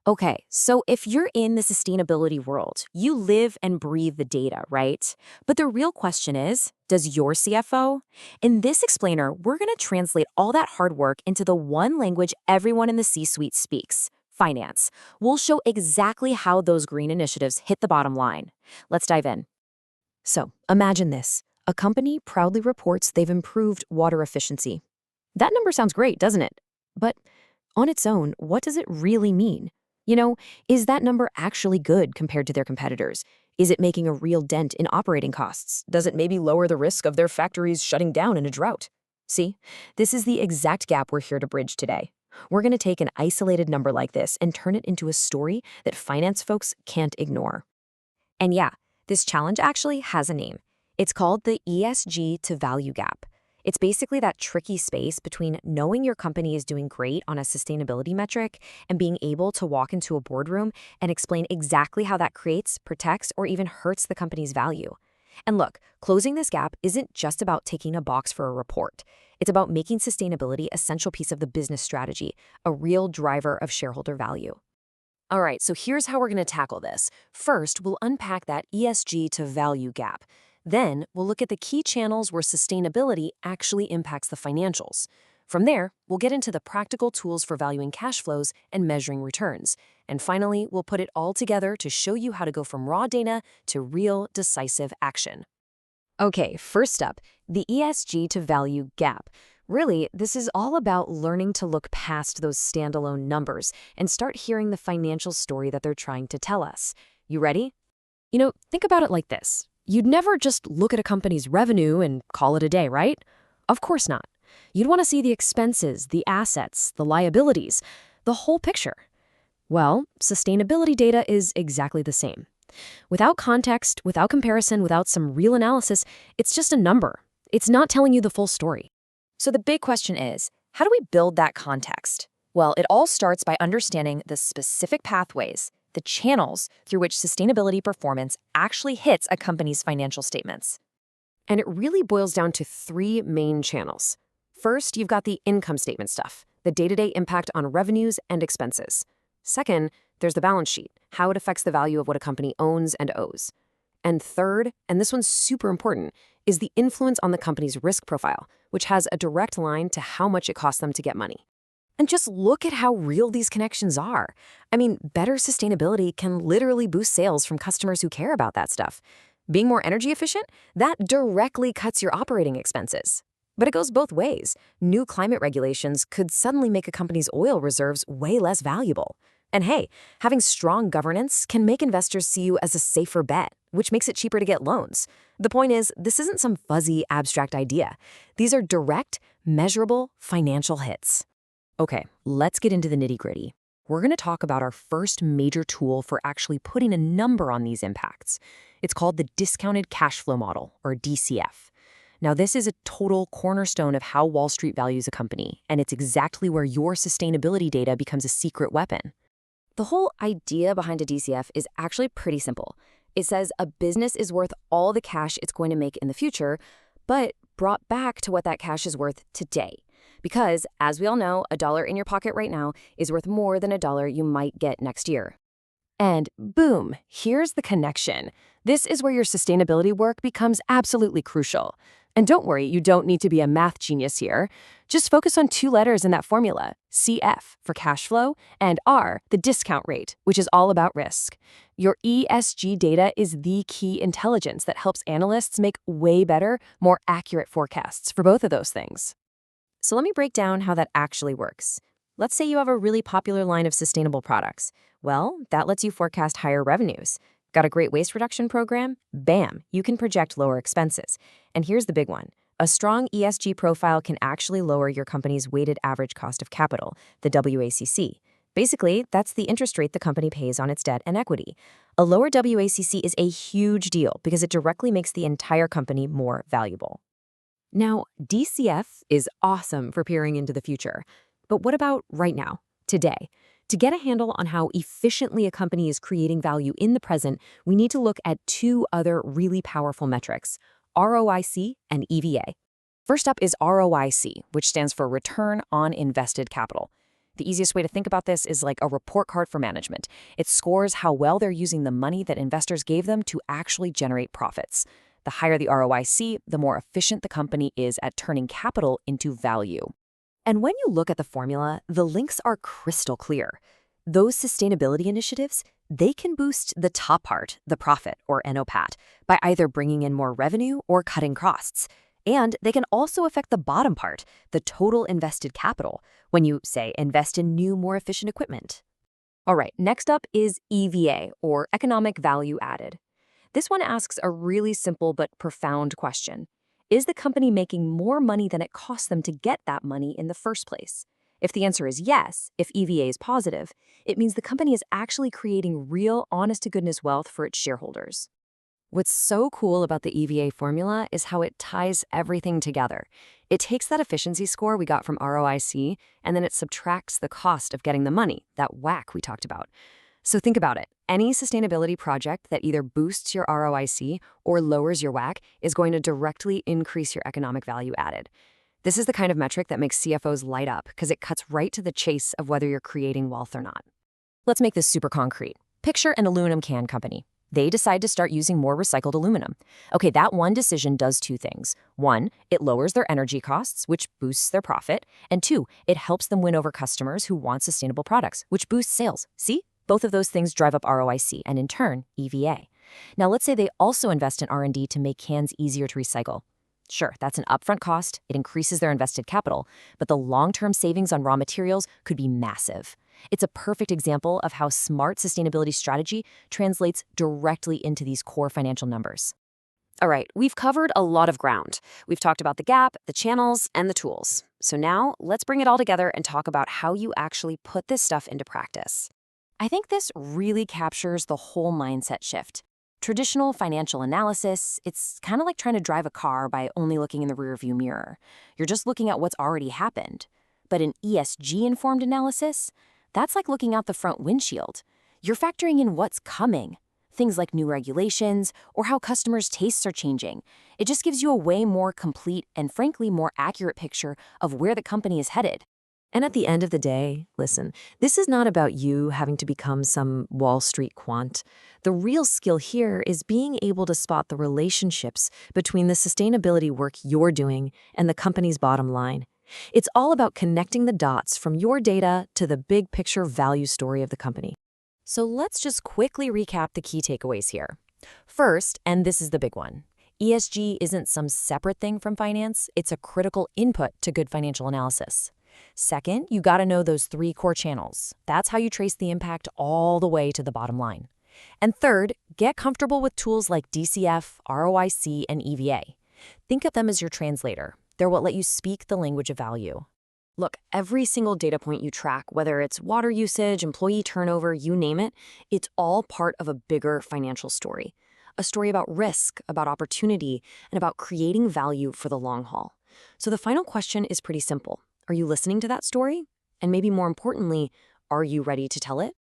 Okay, so if you're in the sustainability world, you live and breathe the data, right? But the real question is, does your CFO? In this explainer, we're going to translate all that hard work into the one language everyone in the C-suite speaks: finance. We'll show exactly how those green initiatives hit the bottom line. Let's dive in. So, imagine this. A company proudly reports they've improved water efficiency. That number sounds great, doesn't it? But on its own, what does it really mean? You know, is that number actually good compared to their competitors? Is it making a real dent in operating costs? Does it maybe lower the risk of their factories shutting down in a drought? See, this is the exact gap we're here to bridge today. We're going to take an isolated number like this and turn it into a story that finance folks can't ignore. And yeah, this challenge actually has a name. It's called the ESG to value gap. It's basically that tricky space between knowing your company is doing great on a sustainability metric and being able to walk into a boardroom and explain exactly how that creates, protects, or even hurts the company's value. And look, closing this gap isn't just about taking a box for a report. It's about making sustainability a central piece of the business strategy, a real driver of shareholder value. All right, so here's how we're going to tackle this. First, we'll unpack that ESG to value gap. Then, we'll look at the key channels where sustainability actually impacts the financials. From there, we'll get into the practical tools for valuing cash flows and measuring returns. And finally, we'll put it all together to show you how to go from raw data to real, decisive action. Okay, first up, the ESG to value gap. Really, this is all about learning to look past those standalone numbers and start hearing the financial story that they're trying to tell us. You ready? Think about it like this. You'd never just look at a company's revenue and call it a day, right? Of course not. You'd want to see the expenses, the assets, the liabilities, the whole picture. Well, sustainability data is exactly the same. Without context, without comparison, without some real analysis, it's just a number. It's not telling you the full story. So the big question is, how do we build that context? Well, it all starts by understanding the specific pathways, the channels through which sustainability performance actually hits a company's financial statements. And it really boils down to three main channels. First, you've got the income statement stuff, the day-to-day impact on revenues and expenses. Second, there's the balance sheet, how it affects the value of what a company owns and owes. And third, and this one's super important, is the influence on the company's risk profile, which has a direct line to how much it costs them to get money. And just look at how real these connections are. I mean, better sustainability can literally boost sales from customers who care about that stuff. Being more energy efficient, that directly cuts your operating expenses. But it goes both ways. New climate regulations could suddenly make a company's oil reserves way less valuable. And hey, having strong governance can make investors see you as a safer bet, which makes it cheaper to get loans. The point is, this isn't some fuzzy, abstract idea. These are direct, measurable financial hits. Okay, let's get into the nitty-gritty. We're going to talk about our first major tool for actually putting a number on these impacts. It's called the discounted cash flow model, or DCF. Now, this is a total cornerstone of how Wall Street values a company, and it's exactly where your sustainability data becomes a secret weapon. The whole idea behind a DCF is actually pretty simple. It says a business is worth all the cash it's going to make in the future, but brought back to what that cash is worth today. Because, as we all know, $1 in your pocket right now is worth more than $1 you might get next year. And boom, here's the connection. This is where your sustainability work becomes absolutely crucial. And don't worry, you don't need to be a math genius here. Just focus on two letters in that formula, CF for cash flow, and R, the discount rate, which is all about risk. Your ESG data is the key intelligence that helps analysts make way better, more accurate forecasts for both of those things. So let me break down how that actually works. Let's say you have a really popular line of sustainable products. Well, that lets you forecast higher revenues. Got a great waste reduction program? Bam, you can project lower expenses. And here's the big one. A strong ESG profile can actually lower your company's weighted average cost of capital, the WACC. Basically, that's the interest rate the company pays on its debt and equity. A lower WACC is a huge deal because it directly makes the entire company more valuable. Now, DCF is awesome for peering into the future. But what about right now, today? To get a handle on how efficiently a company is creating value in the present, we need to look at two other really powerful metrics, ROIC and EVA. First up is ROIC, which stands for Return on Invested Capital. The easiest way to think about this is like a report card for management. It scores how well they're using the money that investors gave them to actually generate profits. The higher the ROIC, the more efficient the company is at turning capital into value. And when you look at the formula, the links are crystal clear. Those sustainability initiatives, they can boost the top part, the profit, or NOPAT, by either bringing in more revenue or cutting costs. And they can also affect the bottom part, the total invested capital, when you, say, invest in new, more efficient equipment. All right, next up is EVA, or economic value added. This one asks a really simple but profound question. Is the company making more money than it cost them to get that money in the first place? If the answer is yes, if EVA is positive, it means the company is actually creating real, honest-to-goodness wealth for its shareholders. What's so cool about the EVA formula is how it ties everything together. It takes that efficiency score we got from ROIC, and then it subtracts the cost of getting the money, that WACC we talked about. So think about it. Any sustainability project that either boosts your ROIC or lowers your WACC is going to directly increase your economic value added. This is the kind of metric that makes CFOs light up because it cuts right to the chase of whether you're creating wealth or not. Let's make this super concrete. Picture an aluminum can company. They decide to start using more recycled aluminum. Okay, that one decision does two things. One, it lowers their energy costs, which boosts their profit. And two, it helps them win over customers who want sustainable products, which boosts sales. See? Both of those things drive up ROIC and, in turn, EVA. Now, let's say they also invest in R&D to make cans easier to recycle. Sure, that's an upfront cost. It increases their invested capital, but the long-term savings on raw materials could be massive. It's a perfect example of how smart sustainability strategy translates directly into these core financial numbers. All right, we've covered a lot of ground. We've talked about the gap, the channels, and the tools. So now, let's bring it all together and talk about how you actually put this stuff into practice. I think this really captures the whole mindset shift. Traditional financial analysis, it's kind of like trying to drive a car by only looking in the rearview mirror. You're just looking at what's already happened. But an ESG-informed analysis, that's like looking out the front windshield. You're factoring in what's coming, things like new regulations or how customers' tastes are changing. It just gives you a way more complete and, frankly, more accurate picture of where the company is headed. And at the end of the day, listen, this is not about you having to become some Wall Street quant. The real skill here is being able to spot the relationships between the sustainability work you're doing and the company's bottom line. It's all about connecting the dots from your data to the big picture value story of the company. So let's just quickly recap the key takeaways here. First, and this is the big one, ESG isn't some separate thing from finance, it's a critical input to good financial analysis. Second, you gotta know those three core channels. That's how you trace the impact all the way to the bottom line. And third, get comfortable with tools like DCF, ROIC, and EVA. Think of them as your translator. They're what let you speak the language of value. Look, every single data point you track, whether it's water usage, employee turnover, you name it, it's all part of a bigger financial story. A story about risk, about opportunity, and about creating value for the long haul. So the final question is pretty simple. Are you listening to that story? And maybe more importantly, are you ready to tell it?